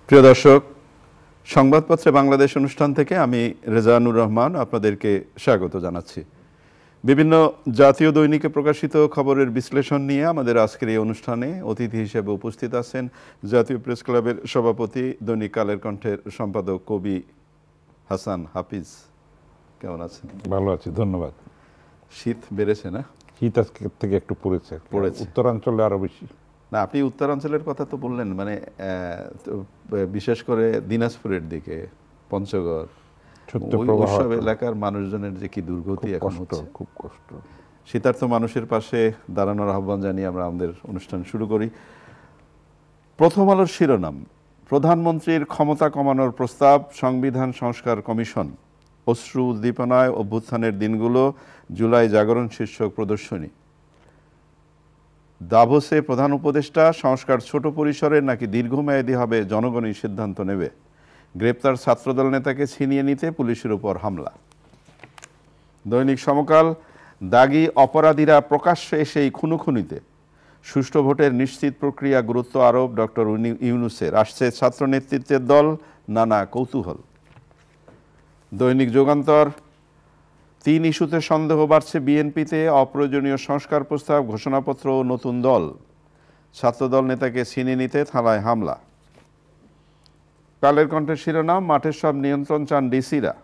প্রিয় দর্শক, সংবাদপত্রে বাংলাদেশ অনুষ্ঠান থেকে আমি রেজানুর রহমান আপনাদেরকে স্বাগত জানাচ্ছি। বিভিন্ন জাতীয় দৈনিকে প্রকাশিত খবরের বিশ্লেষণ নিয়ে আমাদের আজকের এই অনুষ্ঠানে অতিথি হিসেবে উপস্থিত আছেন জাতীয় প্রেস ক্লাবের সভাপতি, দৈনিক কালের কণ্ঠের সম্পাদক কবি হাসান হাফিজ। কেমন আছেন? ভালো আছি, ধন্যবাদ। শীত বেড়েছে না? শীত আজকে থেকে একটু পড়েছে, উত্তরাঞ্চলে আরো বেশি। না, আপনি উত্তরাঞ্চলের কথা তো বললেন, মানে বিশেষ করে দিনাজপুরের দিকে, পঞ্চগড়, ওইসব এলাকার মানুষজনের যে কি দুর্গতি এখন হচ্ছে, খুব কষ্ট। শীতার্থ মানুষের পাশে দাঁড়ানোর আহ্বান জানিয়ে আমরা আমাদের অনুষ্ঠান শুরু করি। প্রথম আলোর শিরোনাম: প্রধানমন্ত্রীর ক্ষমতা কমানোর প্রস্তাব, সংবিধান সংস্কার কমিশন, অশ্রু উদ্দীপনায় অভ্যুত্থানের দিনগুলো, জুলাই জাগরণ শীর্ষক প্রদর্শনী। দাভোসে প্রধান উপদেষ্টা, সংস্কার ছোট পরিসরে নাকি দীর্ঘমেয়াদী হবে জনগণই সিদ্ধান্ত নেবে। গ্রেপ্তার ছাত্রদল নেতাকে ছিনিয়ে নিতে পুলিশের উপর হামলা। দৈনিক সমকাল: দাগী অপরাধীরা প্রকাশ্যে এসেই খুনোখুনিতে, সুষ্ঠু ভোটের নিশ্চিত প্রক্রিয়া গুরুত্ব আরোপ ডক্টর ইউনূসের, আসছে ছাত্র নেতৃত্বের দল, নানা কৌতূহল। দৈনিক যুগান্তর: ৩ ইস্যুতে সন্দেহ বাড়ছে বিএনপিতে, অপ্রয়োজনীয় সংস্কার প্রস্তাব, ঘোষণাপত্র ও নতুন দল, ছাত্রদল নেতাকে ছিনিয়ে নিতে থানায় হামলা। কালের কণ্ঠের শিরোনাম: মাঠের সব নিয়ন্ত্রণ চান ডিসিরা।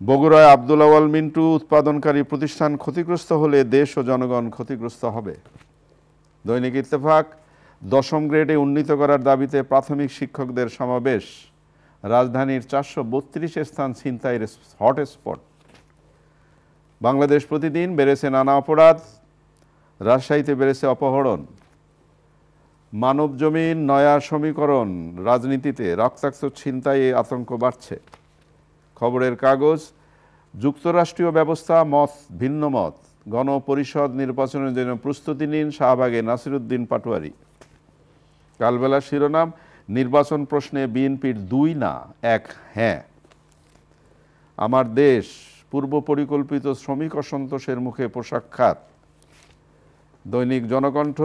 বগুড়ায় আব্দুল আওয়াল মিন্টু, উৎপাদনকারী প্রতিষ্ঠান ক্ষতিগ্রস্ত হলে দেশ ও জনগণ ক্ষতিগ্রস্ত হবে। দৈনিক ইত্তেফাক: ১০ম গ্রেডে উন্নীত করার দাবিতে প্রাথমিক শিক্ষকদের সমাবেশ, রাজধানীর ৪৩২ স্থান ছিনতাইয়ের হটস্পট। বাংলাদেশ প্রতিদিন: বেড়েছে নানা অপরাধ, রাজশাহীতে বেড়েছে অপহরণ। মানব জমিন: নয়া সমীকরণ, রাজনীতিতে রক্তাক্ত ছিনতাইয়ে আতঙ্ক বাড়ছে। খবরের কাগজ: যুক্তরাষ্ট্রীয় ব্যবস্থা, মত ভিন্ন মত, গণপরিষদ নির্বাচনের জন্য প্রস্তুতি নিন, শাহবাগে নাসিরুদ্দিন পাটোয়ারি। কালবেলা শিরোনাম: নির্বাচন প্রশ্নে বিএনপির ২ না ১ হ্যাঁ। আমার দেশ: পূর্ব পরিকল্পিত শ্রমিক অসন্তোষের মুখে পোশাক খাত। দৈনিক জনকণ্ঠ: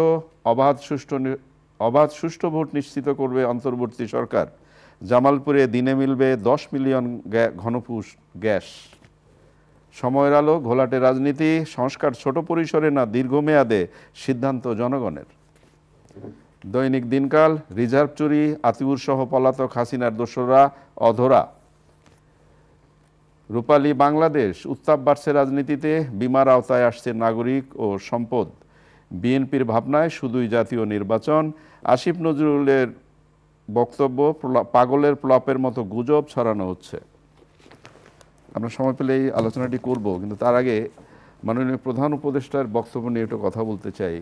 অবাধ সুষ্ঠু ভোট নিশ্চিত করবে অন্তর্বর্তী সরকার, জামালপুরে দিনে মিলবে ১০ মিলিয়ন ঘনফুট গ্যাস। সময়ের আলো: ঘোলাটে রাজনীতি, সংস্কার ছোট পরিসরে না দীর্ঘমেয়াদে সিদ্ধান্ত জনগণের। দৈনিক দিনকাল: রিজার্ভ চুরি, আতিউর সহ পলাতক হাসিনার দোসররা অধরা। রূপালী বাংলাদেশ: উত্তাপ বাড়ছে রাজনীতিতে, বীমার আওতায় আসছে নাগরিক ও সম্পদ। বিএনপির ভাবনায় শুধুই জাতীয় নির্বাচন। আসিফ নজরুলের বক্তব্য: পাগলের প্রলাপের মতো গুজব ছড়ানো হচ্ছে। আমরা সময় পেলে এই আলোচনাটি করব, কিন্তু তার আগে মাননীয় প্রধান উপদেষ্টার বক্তব্য নিয়ে একটু কথা বলতে চাই।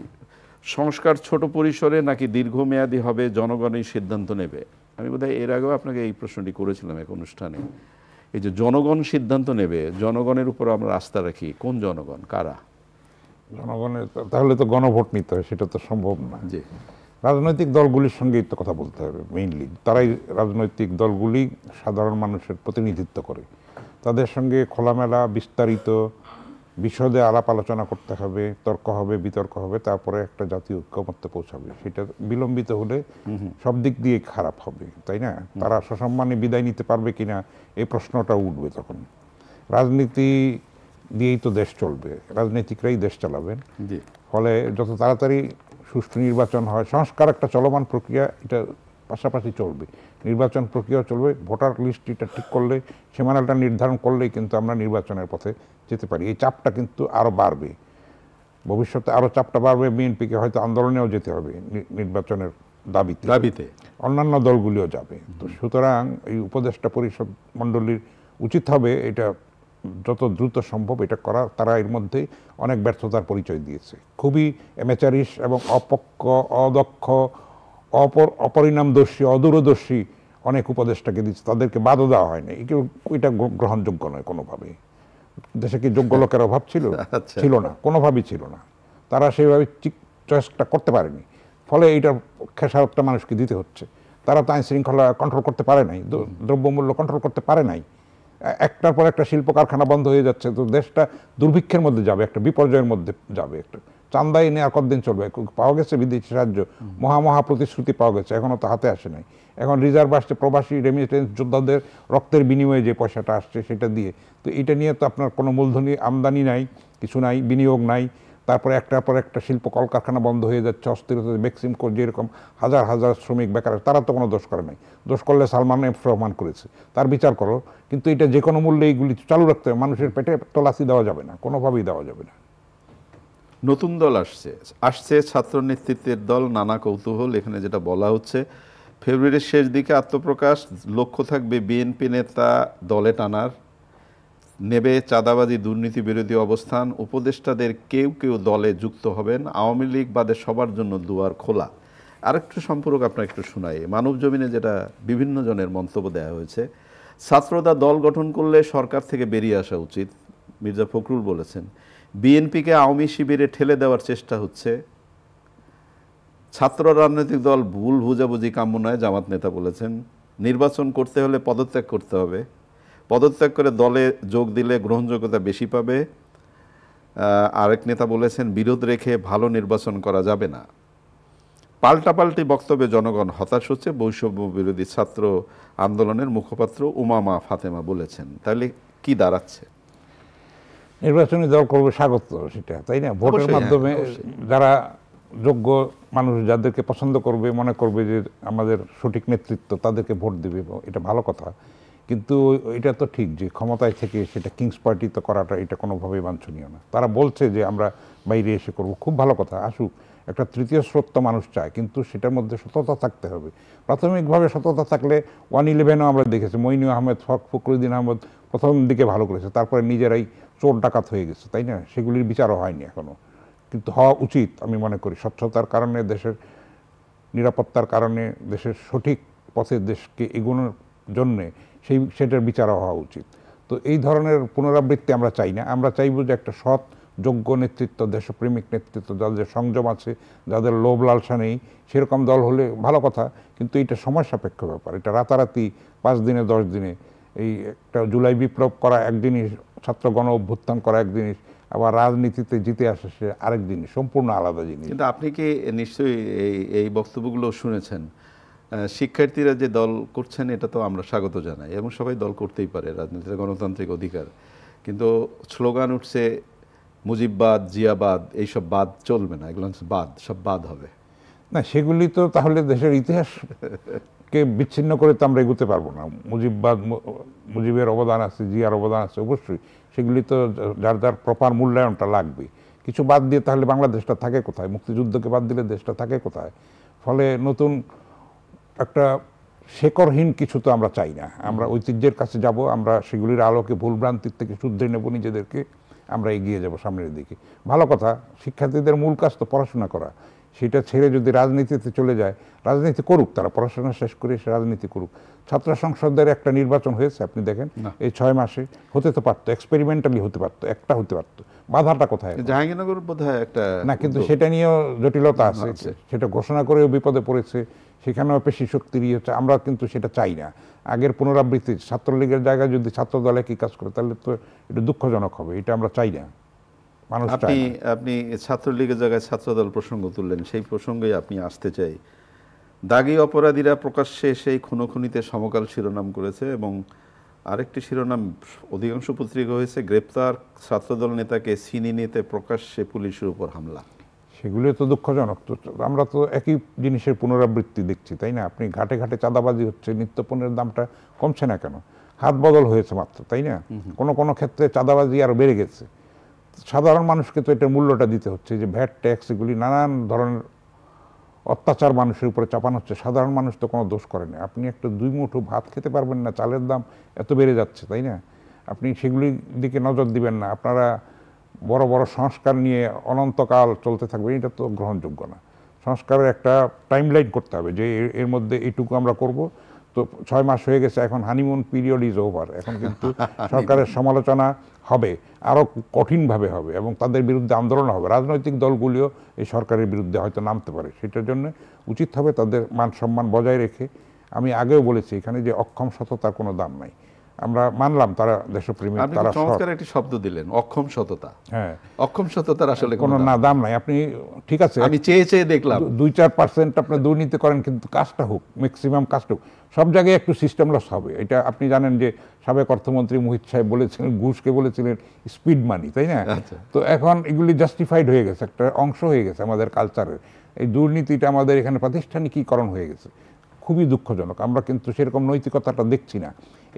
সংস্কার ছোট পরিসরে নাকি দীর্ঘমেয়াদী হবে জনগণই সিদ্ধান্ত নেবে। আমি বোধহয় এর আগেও আপনাকে এই প্রশ্নটি করেছিলাম এক অনুষ্ঠানে। এই যে জনগণ সিদ্ধান্ত নেবে, জনগণের উপর আমরা আস্থা রাখি, কোন জনগণ, কারা? জনগণের তাহলে তো গণভোট নিতে হয়, সেটা তো সম্ভব না। জি, রাজনৈতিক দলগুলির সঙ্গেই তো কথা বলতে হবে মেইনলি। তারাই রাজনৈতিক দলগুলি সাধারণ মানুষের প্রতিনিধিত্ব করে, তাদের সঙ্গে খোলামেলা বিস্তারিত বিশদে আলাপ আলোচনা করতে হবে, তর্ক হবে, বিতর্ক হবে, তারপরে একটা জাতীয় ঐক্যমত্যে পৌঁছাবে। সেটা বিলম্বিত হলে সব দিক দিয়ে খারাপ হবে, তাই না? তারা সসম্মানে বিদায় নিতে পারবে কিনা এই প্রশ্নটা উঠবে তখন। রাজনীতি দিয়েই তো দেশ চলবে, রাজনীতিকরাই দেশ চালাবেন। ফলে যত তাড়াতাড়ি সুষ্ঠু নির্বাচন হয়, সংস্কার একটা চলমান প্রক্রিয়া, এটা পাশাপাশি চলবে, নির্বাচন প্রক্রিয়াও চলবে। ভোটার লিস্ট এটা ঠিক করলে, সীমানাটা নির্ধারণ করলেই কিন্তু আমরা নির্বাচনের পথে যেতে পারি। এই চাপটা কিন্তু আরও বাড়বে, ভবিষ্যতে আরও চাপটা বাড়বে। বিএনপিকে হয়তো আন্দোলনেও যেতে হবে নির্বাচনের দাবিতে, অন্যান্য দলগুলিও যাবে। তো সুতরাং এই উপদেষ্টা পরিষদ মণ্ডলীর উচিত হবে এটা যত দ্রুত সম্ভব এটা করা। তারা এর মধ্যে অনেক ব্যর্থতার পরিচয় দিয়েছে, খুবই অ্যামেচারিশ এবং অপক্ষ, অদক্ষ, অপরিণামদর্শী, অদূরদর্শী অনেক উপদেষ্টাকে দিচ্ছে, তাদেরকে বাদও দেওয়া হয়নি। এটা গ্রহণযোগ্য নয় কোনোভাবে। দেশে কি যোগ্য লোকের অভাব ছিল? ছিল না, কোনোভাবেই ছিল না। তারা সেইভাবে চয়েসটা করতে পারেনি, ফলে এইটার খেসারতটা মানুষকে দিতে হচ্ছে। তারা তো আইন শৃঙ্খলা কন্ট্রোল করতে পারে নাই, দ্রব্যমূল্য কন্ট্রোল করতে পারে নাই। একটার পর একটা শিল্প কারখানা বন্ধ হয়ে যাচ্ছে, তো দেশটা দুর্ভিক্ষের মধ্যে যাবে, একটা বিপর্যয়ের মধ্যে যাবে, একটা চান্দা এনে আর কতদিন চলবে? পাওয়া গেছে বিদেশি সাহায্য, মহা প্রতিশ্রুতি পাওয়া গেছে, এখনো তো হাতে আসে নাই। এখন রিজার্ভ আসছে প্রবাসী রেমিটেন্স যোদ্ধাদের রক্তের বিনিময়ে যে পয়সাটা আসছে সেটা দিয়ে। তো এটা নিয়ে তো আপনার কোনো মূলধনী আমদানি নাই, কিছু নাই, বিনিয়োগ নাই। তারপরে একটার পর একটা শিল্প কলকারখানা বন্ধ হয়ে যাচ্ছে, অস্থিরতা, বেক্সিমকো যেরকম হাজার হাজার শ্রমিক বেকার, তারা তো কোনো দোষ করে নাই। দোষ করলে সালমান এফ রহমান করেছে, তার বিচার করো। কিন্তু এটা যে কোনো মূল্যে এইগুলি চালু রাখতে হবে, মানুষের পেটে তলাসি দেওয়া যাবে না, কোনোভাবেই দেওয়া যাবে না। নতুন দল আসছে ছাত্র নেতৃত্বের দল, নানা কৌতূহল। এখানে যেটা বলা হচ্ছে, ফেব্রুয়ারির শেষ দিকে আত্মপ্রকাশ, লক্ষ্য থাকবে বিএনপি নেতা দলে টানার, নেবে চাঁদাবাজি দুর্নীতি বিরোধী অবস্থান, উপদেষ্টাদের কেউ কেউ দলে যুক্ত হবেন, আওয়ামী লীগ বাদে সবার জন্য দুয়ার খোলা। আরেকটু সম্পর্ক আপনার একটু শোনাই। মানব জমিনে যেটা বিভিন্ন জনের মন্তব্য দেওয়া হয়েছে, ছাত্ররা দল গঠন করলে সরকার থেকে বেরিয়ে আসা উচিত, মির্জা ফখরুল বলেছেন। বিএনপিকে আওয়ামী শিবিরে ঠেলে দেওয়ার চেষ্টা হচ্ছে। ছাত্র রাজনৈতিক দল ভুল বুঝাবুঝি কাম্য নয়, জামাত নেতা বলেছেন। নির্বাচন করতে হলে পদত্যাগ করতে হবে, পদত্যাগ করে দলে যোগ দিলে গ্রহণযোগ্যতা বেশি পাবে। আরেক নেতা বলেছেন, বিরোধ রেখে ভালো নির্বাচন করা যাবে না। পাল্টাপাল্টি বক্তব্যে জনগণ হতাশ হচ্ছে, বৈষম্য বিরোধী ছাত্র আন্দোলনের মুখপাত্র উমামা ফাতেমা বলেছেন। তাহলে কি দাঁড়াচ্ছে? নির্বাচনী দল করবে স্বাগত সেটা, তাই না? ভোটের মাধ্যমে যারা যোগ্য মানুষ, যাদেরকে পছন্দ করবে, মনে করবে যে আমাদের সঠিক নেতৃত্ব, তাদেরকে ভোট দেবে, এটা ভালো কথা। কিন্তু এটা তো ঠিক যে ক্ষমতায় থেকে সেটা কিংস পার্টি তো করাটা এটা কোনোভাবেই বাঞ্ছনীয় না। তারা বলছে যে আমরা বাইরে এসে করব, খুব ভালো কথা, আসুক। একটা তৃতীয় শ্রোত মানুষ চায়, কিন্তু সেটার মধ্যে সততা থাকতে হবে। প্রাথমিকভাবে সততা থাকলে 111-ও আমরা দেখেছি, মইনু আহমেদ, ফখরুদ্দিন আহমেদ প্রথম দিকে ভালো করেছে, তারপরে নিজেরাই চোর ডাকাত হয়ে গেছে, তাই না? সেগুলির বিচারও হয়নি এখনো, কিন্তু হওয়া উচিত আমি মনে করি। স্বচ্ছতার কারণে, দেশের নিরাপত্তার কারণে, দেশের সঠিক পথে দেশকে এগোনোর জন্যে সেটার বিচারও হওয়া উচিত। তো এই ধরনের পুনরাবৃত্তি আমরা চাই না। আমরা চাইব যে একটা সৎ, যোগ্য নেতৃত্ব, দেশপ্রেমিক নেতৃত্ব, যাদের সংযম আছে, যাদের লোভ লালসা নেই, সেরকম দল হলে ভালো কথা। কিন্তু এটা সময় সাপেক্ষ ব্যাপার। এটা রাতারাতি 5 দিনে 10 দিনে, এই একটা জুলাই বিপ্লব করা এক জিনিস, ছাত্র গণ অভ্যুত্থান করা এক জিনিস, আবার রাজনীতিতে জিতে আসে সে আরেক জিনিস, সম্পূর্ণ আলাদা জিনিস। কিন্তু আপনি কি নিশ্চয়ই এই বক্তব্যগুলো শুনেছেন। শিক্ষার্থীরা যে দল করছেন এটা তো আমরা স্বাগত জানাই, এবং সবাই দল করতেই পারে, রাজনীতিতে গণতান্ত্রিক অধিকার। কিন্তু স্লোগান উঠছে মুজিববাদ, জিয়াবাদ, এইসব বাদ চলবে না, এগুলো বাদ, সব বাদ হবে না। সেগুলি তো তাহলে দেশের ইতিহাসকে বিচ্ছিন্ন করে তো আমরা এগোতে পারবো না। মুজিবের অবদান আছে, জিয়ার অবদান আছে, অবশ্যই সেগুলি তো যার যার প্রপার মূল্যায়নটা লাগবে। কিছু বাদ দিয়ে তাহলে বাংলাদেশটা থাকে কোথায়? মুক্তিযুদ্ধকে বাদ দিলে দেশটা থাকে কোথায়? ফলে নতুন একটা শেকড়হীন কিছু তো আমরা চাই না। আমরা ঐতিহ্যের কাছে যাব, আমরা সেগুলির আলোকে ভুলভ্রান্তির থেকে শুধরে নেব নিজেদেরকে, আমরা এগিয়ে যাব সামনের দিকে। ভালো কথা, শিক্ষার্থীদের মূল কাজ তো পড়াশোনা করা। সেটা ছেড়ে যদি রাজনীতিতে চলে যায়, রাজনীতি করুক, তারা পড়াশোনা শেষ করে সে রাজনীতি করুক। ছাত্র সংসদের একটা নির্বাচন হয়েছে, আপনি দেখেন এই 6 মাসে, হতে তো পারতো, এক্সপেরিমেন্টালি হতে পারতো, একটা হতে পারতো। বাধাটা কোথায়? জাহাঙ্গীরনগর বোধহয় একটা না, কিন্তু সেটা নিয়েও জটিলতা আছে। সেটা ঘোষণা করেও বিপদে পড়েছে, সেখানেও পেশি শক্তির হচ্ছে। আমরা কিন্তু সেটা চাই না। আগের পুনরাবৃত্তি, ছাত্রলীগের জায়গায় যদি ছাত্র দল একই কাজ করে, তাহলে তো এটা দুঃখজনক হবে। এটা আমরা চাই না, মানুষ চায় না। আপনি ছাত্রলীগের জায়গায় ছাত্রদল প্রসঙ্গ তুললেন, সেই প্রসঙ্গেই আপনি আসতে চাই। দাগী অপরাধীরা প্রকাশ্যে সেই খুনোখুনিতে সমকাল শিরোনাম করেছে, এবং আরেকটি শিরোনাম অধিকাংশ পত্রিকা হয়েছে, গ্রেপ্তার ছাত্রদল নেতাকে ছিনিয়ে নিতে প্রকাশ্যে পুলিশের উপর হামলা। সেগুলো তো দুঃখজনক। তো আমরা তো একই জিনিসের পুনরাবৃত্তি দেখছি, তাই না? আপনি ঘাটে ঘাটে চাঁদাবাজি হচ্ছে, নিত্যপণ্যের দামটা কমছে না কেন? হাত বদল হয়েছে মাত্র, তাই না? কোনো ক্ষেত্রে চাঁদাবাজি আরও বেড়ে গেছে। সাধারণ মানুষকে তো এটা মূল্যটা দিতে হচ্ছে, যে ভ্যাট ট্যাক্স, এগুলি নানান ধরনের অত্যাচার মানুষের উপরে চাপানো হচ্ছে। সাধারণ মানুষ তো কোনো দোষ করে না। আপনি একটা 2 মুঠো ভাত খেতে পারবেন না, চালের দাম এত বেড়ে যাচ্ছে, তাই না? আপনি সেগুলির দিকে নজর দিবেন না, আপনারা বড় বড় সংস্কার নিয়ে অনন্তকাল চলতে থাকবে, এটা তো গ্রহণযোগ্য না। সংস্কারের একটা টাইমলাইন করতে হবে, যে এর মধ্যে এইটুকু আমরা করব। তো 6 মাস হয়ে গেছে, এখন হানিমুন পিরিয়ড ইজ ওভার। এখন কিন্তু সরকারের সমালোচনা হবে, আরও কঠিনভাবে হবে, এবং তাদের বিরুদ্ধে আন্দোলন হবে। রাজনৈতিক দলগুলিও এই সরকারের বিরুদ্ধে হয়তো নামতে পারে। সেটার জন্য উচিত হবে তাদের মান সম্মান বজায় রেখে, আমি আগেও বলেছি এখানে যে অক্ষম সততার কোনো দাম নাই। আমরা মানলাম তারা দেশপ্রেমী, আপনি তারা চমৎকার একটি শব্দ দিলেন, অক্ষম সততা। হ্যাঁ, অক্ষম সততার আসলে কোনো না দাম নাই। আপনি ঠিক আছে, আমি চেয়ে চেয়ে দেখলাম 2-4% আপনি দুর্নীতি করেন, কিন্তু কাজটা হোক, ম্যাক্সিমাম কাজটা হোক। সব জায়গায় একটু সিস্টেম লস হবে। এটা আপনি জানেন যে সাবেক অর্থমন্ত্রী মোহিত সাহেব বলেছিলেন, ঘুষকে বলেছিলেন স্পিড মানি, তাই না? তো এখন এগুলি জাস্টিফাইড হয়ে গেছে, একটা অংশ হয়ে গেছে আমাদের কালচারের। এই দুর্নীতিটা আমাদের এখানে প্রাতিষ্ঠানিকীকরণ হয়ে গেছে, খুবই দুঃখজনক। আমরা কিন্তু সেরকম নৈতিকতাটা দেখছি না।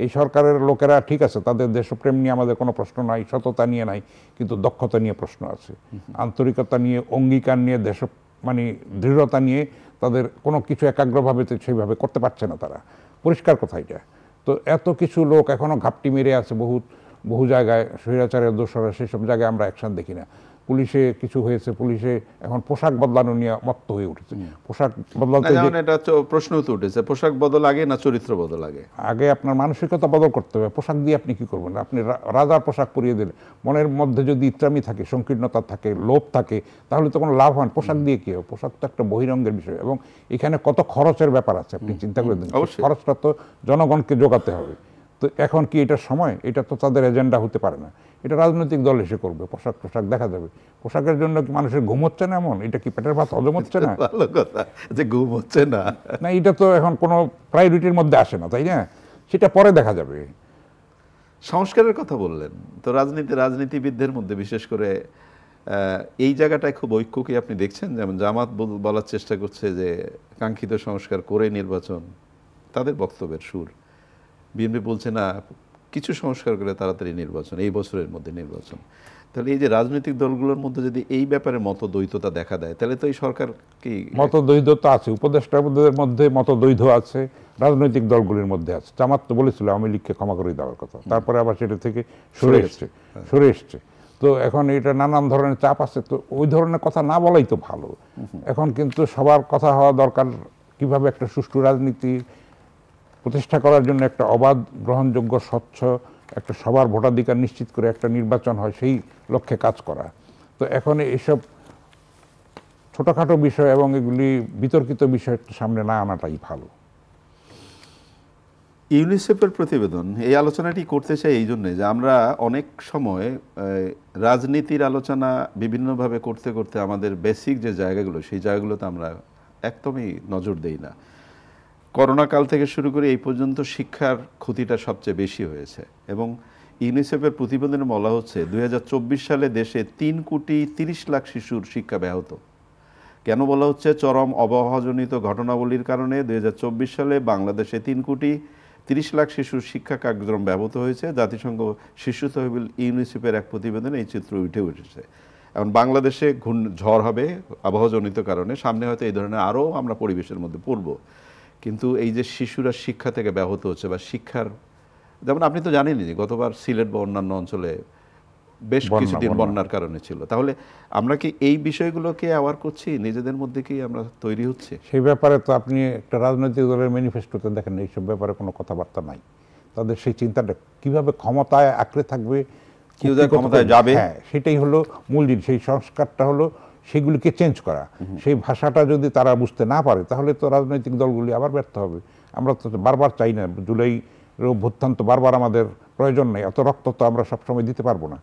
এই সরকারের লোকেরা ঠিক আছে, তাদের দেশপ্রেম নিয়ে আমাদের কোনো প্রশ্ন নাই, সততা নিয়ে নাই, কিন্তু দক্ষতা নিয়ে প্রশ্ন আছে, আন্তরিকতা নিয়ে, অঙ্গীকার নিয়ে, মানে দৃঢ়তা নিয়ে তাদের কোনো কিছু একাগ্রভাবে সেইভাবে করতে পারছে না তারা। পরিষ্কার কথা এটা। তো এত কিছু লোক এখনও ঘাপটি মেরে আছে বহু জায়গায়, স্বৈরাচারের দোষরা, সেসব জায়গায় আমরা অ্যাকশন দেখি না। পুলিশে কিছু হয়েছে, পুলিশে এখন পোশাক বদলানো নিয়ে মত্ত হয়ে উঠেছে। পোশাক বদলাতে এটা প্রশ্ন তো উঠেছে, পোশাক বদল আগে না চরিত্র বদল আগে? আগে আপনার মানসিকতা বদল করতে হবে। পোশাক দিয়ে আপনি কি করবেন? আপনি রাজার পোশাক পরিয়ে দিলে, মনের মধ্যে যদি ইত্রামি থাকে, সংকীর্ণতা থাকে, লোভ থাকে, তাহলে তো কোনো লাভ হয় না। পোশাক দিয়ে কি হবে? পোশাক তো একটা বহিরঙ্গের বিষয়, এবং এখানে কত খরচের ব্যাপার আছে, আপনি চিন্তা করে দিন। খরচটা তো জনগণকে যোগাতে হবে। তো এখন কি এটার সময়? এটা তো তাদের এজেন্ডা হতে পারে না। এটা রাজনৈতিক দল এসে করবে। পোশাক দেখা যাবে। পোশাকের জন্য কি মানুষের ঘুম হচ্ছে না? এমন এটা কি পেটের ভাত হজম হচ্ছে না? ভালো কথা যে ঘুম হচ্ছে না, না, এটা তো এখন কোনো প্রায়োরিটির মধ্যে আসে না, তাই না? সেটা পরে দেখা যাবে। সংস্কারের কথা বললেন, তো রাজনীতিবিদদের মধ্যে বিশেষ করে এই জায়গাটায় খুব ঐক্য কি আপনি দেখছেন? যেমন জামাত বলার চেষ্টা করছে যে কাঙ্ক্ষিত সংস্কার করে নির্বাচন, তাদের বক্তব্যের সুর। বিএনপি বলছে না, কিছু সংস্কার করে তাড়াতাড়ি নির্বাচন, এই বছরের মধ্যে নির্বাচন। তাহলে এই যে রাজনৈতিক দলগুলোর মধ্যে যদি এই ব্যাপারে মতদ্বৈধতা দেখা দেয়, তাহলে তো এই সরকার কি? মতদ্বৈধতা আছে, উপদেষ্টাদের মধ্যে মতদ্বৈধ আছে, রাজনৈতিক দলগুলির মধ্যে আছে। জামাত তো বলেছিল আওয়ামী লীগকে ক্ষমা করে দেওয়ার কথা, তারপরে আবার সেটা থেকে সরে এসছে। তো এখন এটা নানান ধরনের চাপ আছে, তো ওই ধরনের কথা না বলাই তো ভালো। এখন কিন্তু সবার কথা হওয়া দরকার, কিভাবে একটা সুষ্ঠু রাজনীতি প্রতিষ্ঠা করার জন্য একটা অবাধ, গ্রহণযোগ্য, স্বচ্ছ, একটা সবার ভোটাধিকার নিশ্চিত করে একটা নির্বাচন হয়, সেই লক্ষ্যে কাজ করা। তো এখন এইসব ছোটোখাটো বিষয় এবং এগুলি বিতর্কিত বিষয় সামনে না আনাটাই ভালো। ইউনিসেফের প্রতিবেদন, এই আলোচনাটি করতে চাই এই জন্যে যে আমরা অনেক সময় রাজনীতির আলোচনা বিভিন্নভাবে করতে করতে আমাদের বেসিক যে জায়গাগুলো, সেই জায়গাগুলোতে আমরা একদমই নজর দেই না। করোনা কাল থেকে শুরু করে এই পর্যন্ত শিক্ষার ক্ষতিটা সবচেয়ে বেশি হয়েছে, এবং ইউনিসেফের প্রতিবেদনে বলা হচ্ছে 2024 সালে দেশে 3,30,00,000 শিশুর শিক্ষা ব্যাহত। কেন বলা হচ্ছে? চরম অবহেলাজনিত ঘটনাবলীর কারণে 2024 সালে বাংলাদেশে 3,30,00,000 শিশুর শিক্ষা কার্যক্রম ব্যাহত হয়েছে। জাতিসংঘ শিশু তহবিল ইউনিসেফের এক প্রতিবেদনে এই চিত্র উঠে উঠেছে। এখন বাংলাদেশে ঝড় হবে আবহাওয়াজনিত কারণে, সামনে হয়তো এই ধরনের আরও আমরা পরিবেশের মধ্যে পড়ব। কিন্তু এই যে শিশুরা শিক্ষা থেকে ব্যাহত হচ্ছে, বা শিক্ষার, যেমন আপনি তো জানেনই যে গতবার সিলেট বা অন্যান্য অঞ্চলে বেশ কিছুদিন বন্যার কারণে ছিল। তাহলে আমরা কি এই বিষয়গুলোকে অ্যাওয়ার করছি? নিজেদের মধ্যে কি আমরা তৈরি হচ্ছে? সেই ব্যাপারে তো আপনি একটা রাজনৈতিক দলের ম্যানিফেস্টোতে দেখেন এইসব ব্যাপারে কোনো কথাবার্তা নাই। তাদের সেই চিন্তাটা কিভাবে ক্ষমতায় আঁকড়ে থাকবে, ক্ষমতায় যাবে, হ্যাঁ, সেটাই হলো মূল জিনিস। সেই সংস্কারটা হলো সেগুলিকে চেঞ্জ করা। সেই ভাষাটা যদি তারা বুঝতে না পারে, তাহলে তো রাজনৈতিক দলগুলি আবার ব্যর্থ হবে। আমরা তো বারবার চাই না, জুলাই অভ্যুত্থান তো বারবার আমাদের প্রয়োজন নেই, অত রক্ত তো আমরা সবসময় দিতে পারবো না।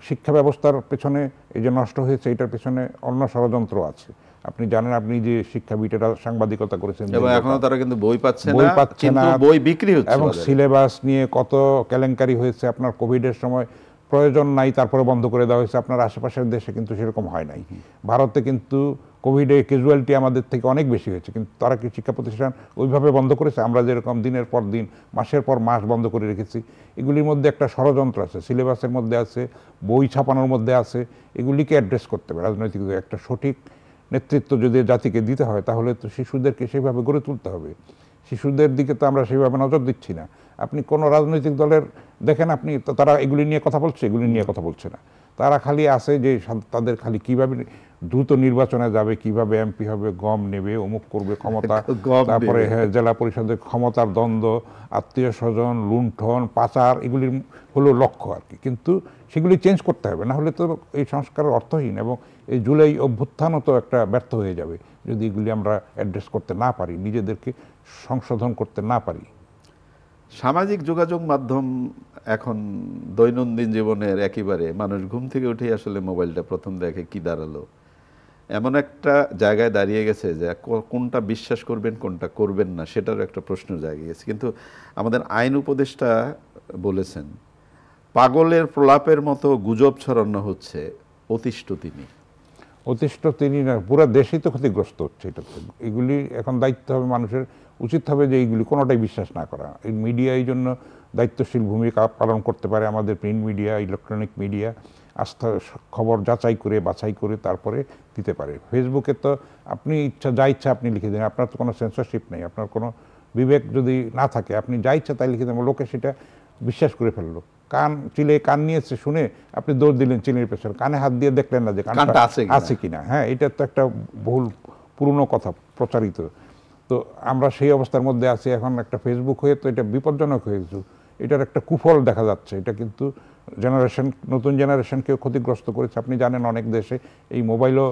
শিক্ষা ব্যবস্থার পেছনে এই যে নষ্ট হয়েছে, এটার পেছনে অন্য ষড়যন্ত্র আছে। আপনি জানেন, আপনি যে শিক্ষাবিদেরা সাংবাদিকতা করেছেন, এখনো তারা কিন্তু বই পাচ্ছে না, বই বিক্রি হচ্ছে, এবং সিলেবাস নিয়ে কত কেলেঙ্কারি হয়েছে। আপনার কোভিডের সময় প্রয়োজন নাই, তারপরে বন্ধ করে দেওয়া হয়েছে। আপনার আশেপাশের দেশে কিন্তু সেরকম হয় নাই। ভারতে কিন্তু কোভিডে ক্যাজুয়ালিটি আমাদের থেকে অনেক বেশি হয়েছে, কিন্তু তারা কি শিক্ষা প্রতিষ্ঠান ওইভাবে বন্ধ করেছে? আমরা যেরকম দিনের পর দিন, মাসের পর মাস বন্ধ করে রেখেছি। এগুলির মধ্যে একটা ষড়যন্ত্র আছে, সিলেবাসের মধ্যে আছে, বই ছাপানোর মধ্যে আছে। এগুলিকে অ্যাড্রেস করতে হবে রাজনৈতিক। একটা সঠিক নেতৃত্ব যদি জাতিকে দিতে হয়, তাহলে তো শিশুদেরকে সেভাবে গড়ে তুলতে হবে। শিশুদের দিকে তো আমরা সেভাবে নজর দিচ্ছি না। আপনি কোনো রাজনৈতিক দলের দেখেন, আপনি তারা এগুলি নিয়ে কথা বলছে, এগুলি নিয়ে কথা বলছে না। তারা খালি আছে যে তাদের খালি কিভাবে দ্রুত নির্বাচনে যাবে, কিভাবে এমপি হবে, গম নেবে, অমুক করবে, ক্ষমতা, তারপরে জেলা পরিষদের ক্ষমতার দ্বন্দ্ব, আত্মীয় স্বজন, লুণ্ঠন, পাচার, এগুলির হলো লক্ষ্য আর কি। কিন্তু সেগুলি চেঞ্জ করতে হবে, না হলে তো এই সংস্কারের অর্থহীন। এবং এই জুলাই অভ্যুত্থানও তো একটা ব্যর্থ হয়ে যাবে যদি এগুলি আমরা অ্যাড্রেস করতে না পারি, নিজেদেরকে সংশোধন করতে না পারি। সামাজিক যোগাযোগ মাধ্যম এখন দৈনন্দিন জীবনের একেবারে, মানুষ ঘুম থেকে উঠেই আসলে মোবাইলটা প্রথম দেখে কি দাঁড়ালো, এমন একটা জায়গায় দাঁড়িয়ে গেছে যে কোনটা বিশ্বাস করবেন কোনটা করবেন না সেটারও একটা প্রশ্ন জায়গা গেছে। কিন্তু আমাদের আইন উপদেষ্টা বলেছেন, পাগলের প্রলাপের মতো গুজব ছড়ানো হচ্ছে, অতিষ্ঠ তিনি। অতিষ্ঠ তিনি না, পুরো দেশই তো ক্ষতিগ্রস্ত হচ্ছে এটাতে। এগুলি এখন দায়িত্ব হবে মানুষের, উচিত হবে যে এইগুলি কোনোটাই বিশ্বাস না করা। এই মিডিয়া এই জন্য দায়িত্বশীল ভূমিকা পালন করতে পারে, আমাদের প্রিন্ট মিডিয়া, ইলেকট্রনিক মিডিয়া আস্থা খবর যাচাই করে বাছাই করে তারপরে দিতে পারে। ফেসবুকে তো আপনি যা ইচ্ছা আপনি লিখে দিন, আপনার তো কোনো সেন্সরশিপ নেই, আপনার কোনো বিবেক যদি না থাকে আপনি যা ইচ্ছা তাই লিখে দেন, লোকে সেটা বিশ্বাস করে ফেললো। কান নিয়েছে শুনে আপনি দৌড় দিলেন চিলের পেছনে, কানে হাত দিয়ে দেখলেন না যে কানটা আছে কিনা। হ্যাঁ, এটা তো একটা বহুল পুরনো কথা প্রচারিত। তো আমরা সেই অবস্থার মধ্যে আছি এখন। একটা ফেসবুক হয়ে তো এটা বিপজ্জনক হয়ে গেছে, এটার একটা কুফল দেখা যাচ্ছে। এটা কিন্তু নতুন জেনারেশনকেও ক্ষতিগ্রস্ত করেছে। আপনি জানেন অনেক দেশে এই মোবাইলও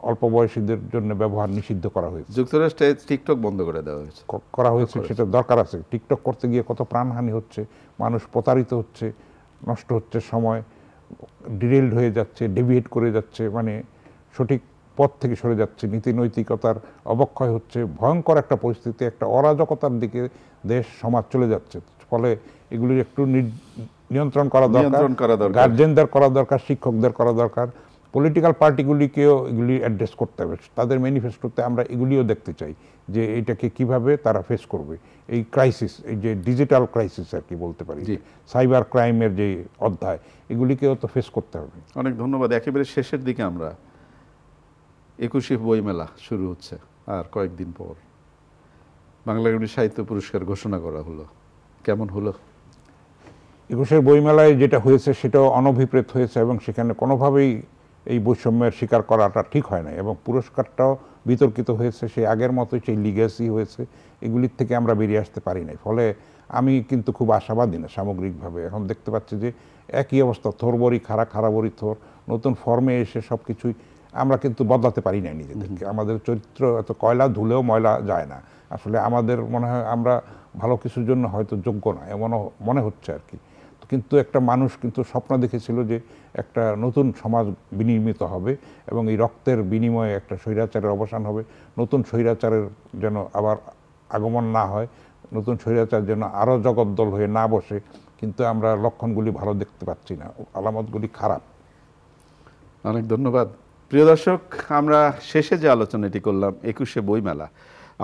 অল্প বয়সীদের জন্য ব্যবহার নিষিদ্ধ করা হয়েছে। যুক্তরাষ্ট্রে টিকটক বন্ধ করে দেওয়া হয়েছে, সেটা দরকার আছে। টিকটক করতে গিয়ে কত প্রাণহানি হচ্ছে, মানুষ প্রতারিত হচ্ছে, নষ্ট হচ্ছে সময়, ডিরেলড হয়ে যাচ্ছে, ডেভিয়েট করে যাচ্ছে, মানে সঠিক পথ থেকে সরে যাচ্ছে, নীতি নৈতিকতার অবক্ষয় হচ্ছে, ভয়ঙ্কর একটা পরিস্থিতি, একটা অরাজকতার দিকে দেশ সমাজ চলে যাচ্ছে। ফলে এগুলির একটু নিয়ন্ত্রণ করা দরকার, গার্জেনদের করা দরকার, শিক্ষকদের করা দরকার, পলিটিক্যাল পার্টিগুলিকেও এগুলি অ্যাড্রেস করতে হবে। তাদের ম্যানিফেস্টোতে আমরা এগুলিও দেখতে চাই যে এটাকে কিভাবে তারা ফেস করবে। এই ক্রাইসিস, এই যে ডিজিটাল ক্রাইসিস আর কি বলতে পারি, সাইবার ক্রাইমের যে অধ্যায়, এগুলিকেও তো ফেস করতে হবে। অনেক ধন্যবাদ। একেবারে শেষের দিকে আমরা, 21শে বইমেলা শুরু হচ্ছে আর কয়েকদিন পর, বাংলা একাডেমি সাহিত্য পুরস্কার ঘোষণা করা হলো, কেমন হলো? 21শের বইমেলায় যেটা হয়েছে সেটাও অনভিপ্রেত হয়েছে এবং সেখানে কোনোভাবেই এই বৈষম্যের স্বীকার করাটা ঠিক হয় না এবং পুরস্কারটাও বিতর্কিত হয়েছে। সেই আগের মতোই সেই লিগ্যাসি হয়েছে, এগুলির থেকে আমরা বেরিয়ে আসতে পারি নাই। ফলে আমি কিন্তু খুব আশাবাদী না সামগ্রিকভাবে। এখন দেখতে পাচ্ছি যে একই অবস্থা, থোরবরি খারাবরি থোর, নতুন ফর্মে এসে সব কিছুই আমরা কিন্তু বদলাতে পারি না নিজেদেরকে। আমাদের চরিত্র এত কয়লা ধুলেও ময়লা যায় না। আসলে আমাদের মনে হয় আমরা ভালো কিছুর জন্য হয়তো যোগ্য না, এমনও মনে হচ্ছে আর কি। কিন্তু একটা মানুষ কিন্তু স্বপ্ন দেখেছিল যে একটা নতুন সমাজ বিনির্মিত হবে এবং এই রক্তের বিনিময়ে একটা স্বৈরাচারের অবসান হবে, নতুন স্বৈরাচারের যেন আবার আগমন না হয়, নতুন স্বৈরাচার যেন আরও জগদ্দল হয়ে না বসে। কিন্তু আমরা লক্ষণগুলি ভালো দেখতে পাচ্ছি না, আলামতগুলি খারাপ। অনেক ধন্যবাদ। প্রিয় দর্শক, আমরা শেষে যে আলোচনাটি করলাম, 21শে বইমেলা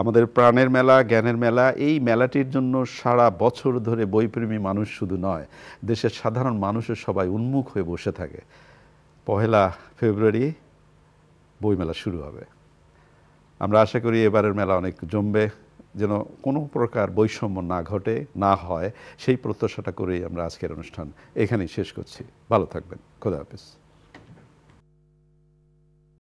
আমাদের প্রাণের মেলা, জ্ঞানের মেলা। এই মেলাটির জন্য সারা বছর ধরে বইপ্রেমী মানুষ শুধু নয়, দেশের সাধারণ মানুষের সবাই উন্মুখ হয়ে বসে থাকে। 1 ফেব্রুয়ারি বইমেলা শুরু হবে। আমরা আশা করি এবারের মেলা অনেক জমবে, যেন কোনো প্রকার বৈষম্য না ঘটে, না হয়, সেই প্রত্যাশাটা করেই আমরা আজকের অনুষ্ঠান এখানেই শেষ করছি। ভালো থাকবেন, খোদা হাফেজ।